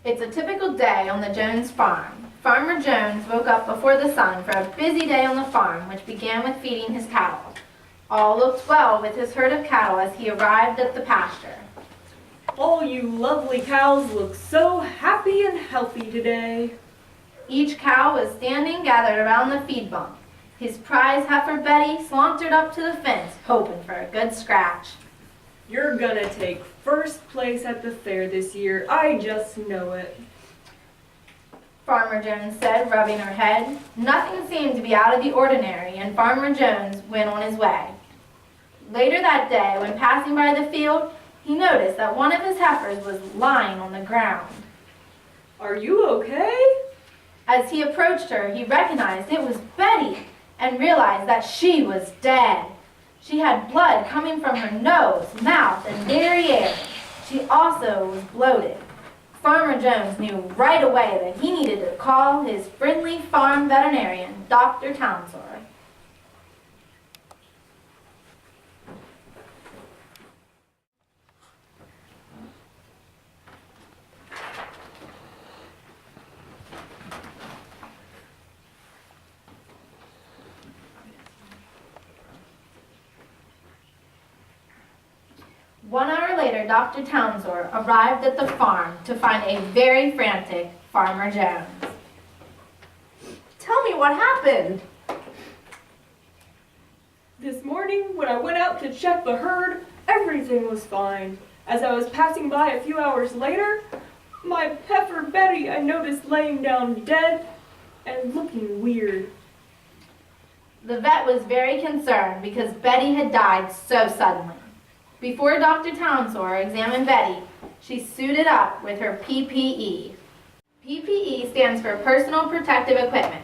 It's a typical day on the Jones farm. Farmer Jones woke up before the sun for a busy day on the farm, which began with feeding his cattle. All looked well with his herd of cattle as he arrived at the pasture. All you lovely cows look so happy and healthy today. Each cow was standing gathered around the feed bunk. His prize heifer Betty sauntered up to the fence, hoping for a good scratch. You're gonna take first place at the fair this year. I just know it. Farmer Jones said, rubbing her head. Nothing seemed to be out of the ordinary, and Farmer Jones went on his way. Later that day, when passing by the field, he noticed that one of his heifers was lying on the ground. Are you okay? As he approached her, he recognized it was Betty and realized that she was dead. She had blood coming from her nose, mouth, and derriere. She also was bloated. Farmer Jones knew right away that he needed to call his friendly farm veterinarian, Dr. Townsor. One hour later, Dr. Townsor arrived at the farm to find a very frantic Farmer Jones. Tell me what happened. This morning, when I went out to check the herd, everything was fine. As I was passing by a few hours later, my heifer Betty I noticed laying down dead and looking weird. The vet was very concerned because Betty had died so suddenly. Before Dr. Townsor examined Betty, she suited up with her PPE. PPE stands for Personal Protective Equipment.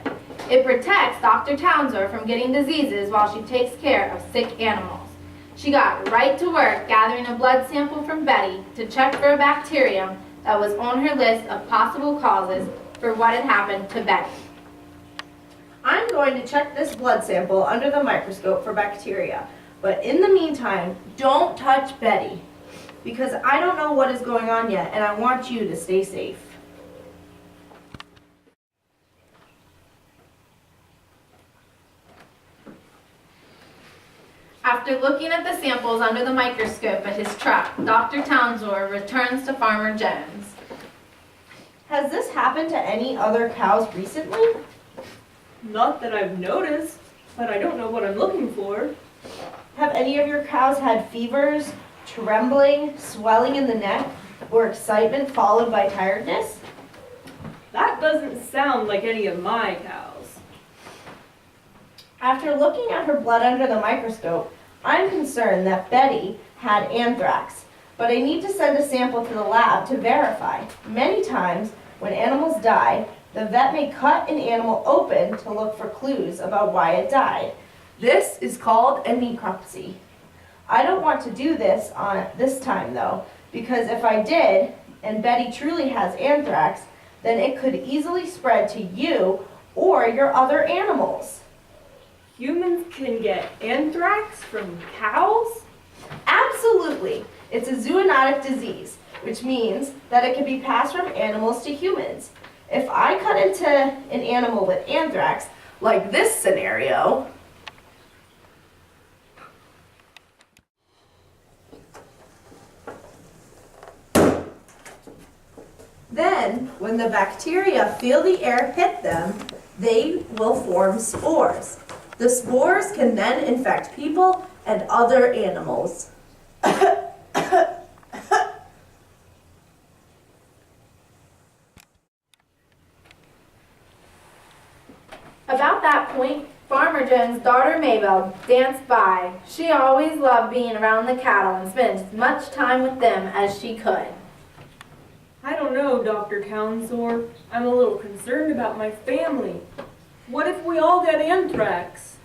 It protects Dr. Townsor from getting diseases while she takes care of sick animals. She got right to work gathering a blood sample from Betty to check for a bacterium that was on her list of possible causes for what had happened to Betty. I'm going to check this blood sample under the microscope for bacteria. But in the meantime, don't touch Betty, because I don't know what is going on yet, and I want you to stay safe. After looking at the samples under the microscope at his truck, Dr. Townsor returns to Farmer Jones. Has this happened to any other cows recently? Not that I've noticed, but I don't know what I'm looking for. Have any of your cows had fevers, trembling, swelling in the neck, or excitement followed by tiredness? That doesn't sound like any of my cows. After looking at her blood under the microscope, I'm concerned that Betty had anthrax, but I need to send a sample to the lab to verify. Many times, when animals die, the vet may cut an animal open to look for clues about why it died. This is called a necropsy. I don't want to do this this time though, because if I did, and Betty truly has anthrax, then it could easily spread to you or your other animals. Humans can get anthrax from cows? Absolutely. It's a zoonotic disease, which means that it can be passed from animals to humans. If I cut into an animal with anthrax, like this scenario. Then, when the bacteria feel the air hit them, they will form spores. The spores can then infect people and other animals. About that point, Farmer Jones' daughter Mabel danced by. She always loved being around the cattle and spent as much time with them as she could. I don't know, Dr. Townsor. I'm a little concerned about my family. What if we all get anthrax?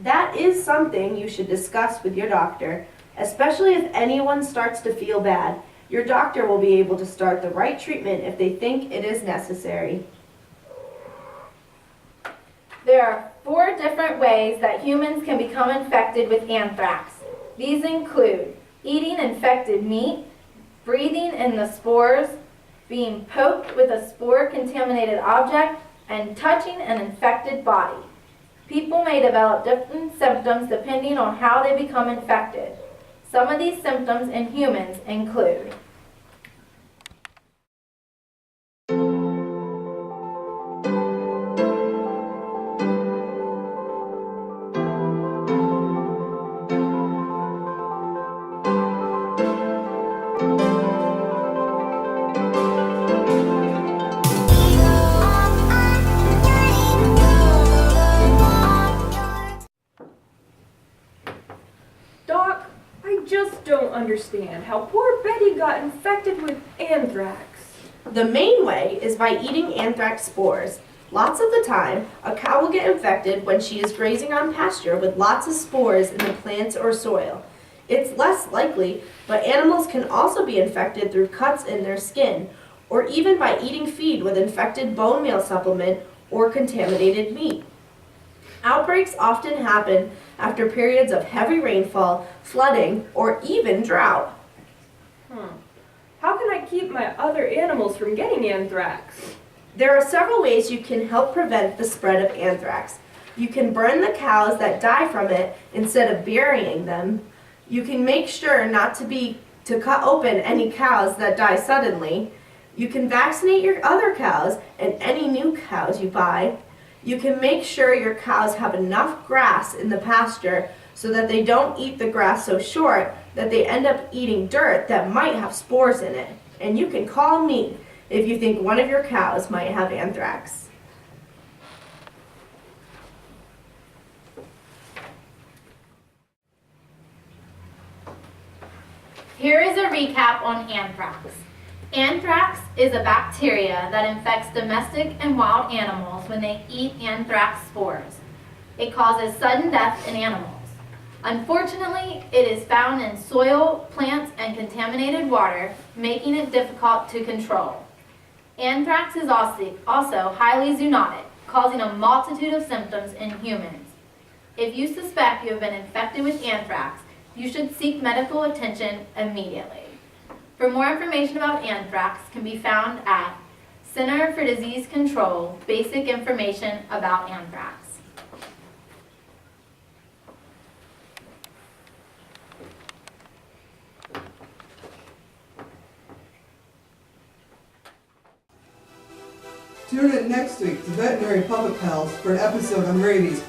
That is something you should discuss with your doctor, especially if anyone starts to feel bad. Your doctor will be able to start the right treatment if they think it is necessary. There are 4 different ways that humans can become infected with anthrax. These include eating infected meat, breathing in the spores, being poked with a spore-contaminated object, and touching an infected body. People may develop different symptoms depending on how they become infected. Some of these symptoms in humans include Doc, I just don't understand how poor Betty got infected with anthrax. The main way is by eating anthrax spores. Lots of the time, a cow will get infected when she is grazing on pasture with lots of spores in the plants or soil. It's less likely, but animals can also be infected through cuts in their skin, or even by eating feed with infected bone meal supplement or contaminated meat. Outbreaks often happen after periods of heavy rainfall, flooding, or even drought. How can I keep my other animals from getting anthrax? There are several ways you can help prevent the spread of anthrax. You can burn the cows that die from it instead of burying them. You can make sure not to cut open any cows that die suddenly. You can vaccinate your other cows and any new cows you buy. You can make sure your cows have enough grass in the pasture so that they don't eat the grass so short that they end up eating dirt that might have spores in it. And you can call me if you think one of your cows might have anthrax. Here is a recap on anthrax. Anthrax is a bacteria that infects domestic and wild animals when they eat anthrax spores. It causes sudden death in animals. Unfortunately, it is found in soil, plants, and contaminated water, making it difficult to control. Anthrax is also highly zoonotic, causing a multitude of symptoms in humans. If you suspect you have been infected with anthrax, you should seek medical attention immediately. For more information about anthrax can be found at Center for Disease Control, Basic Information about Anthrax. Tune in next week to Veterinary Puppet Pals for an episode on rabies.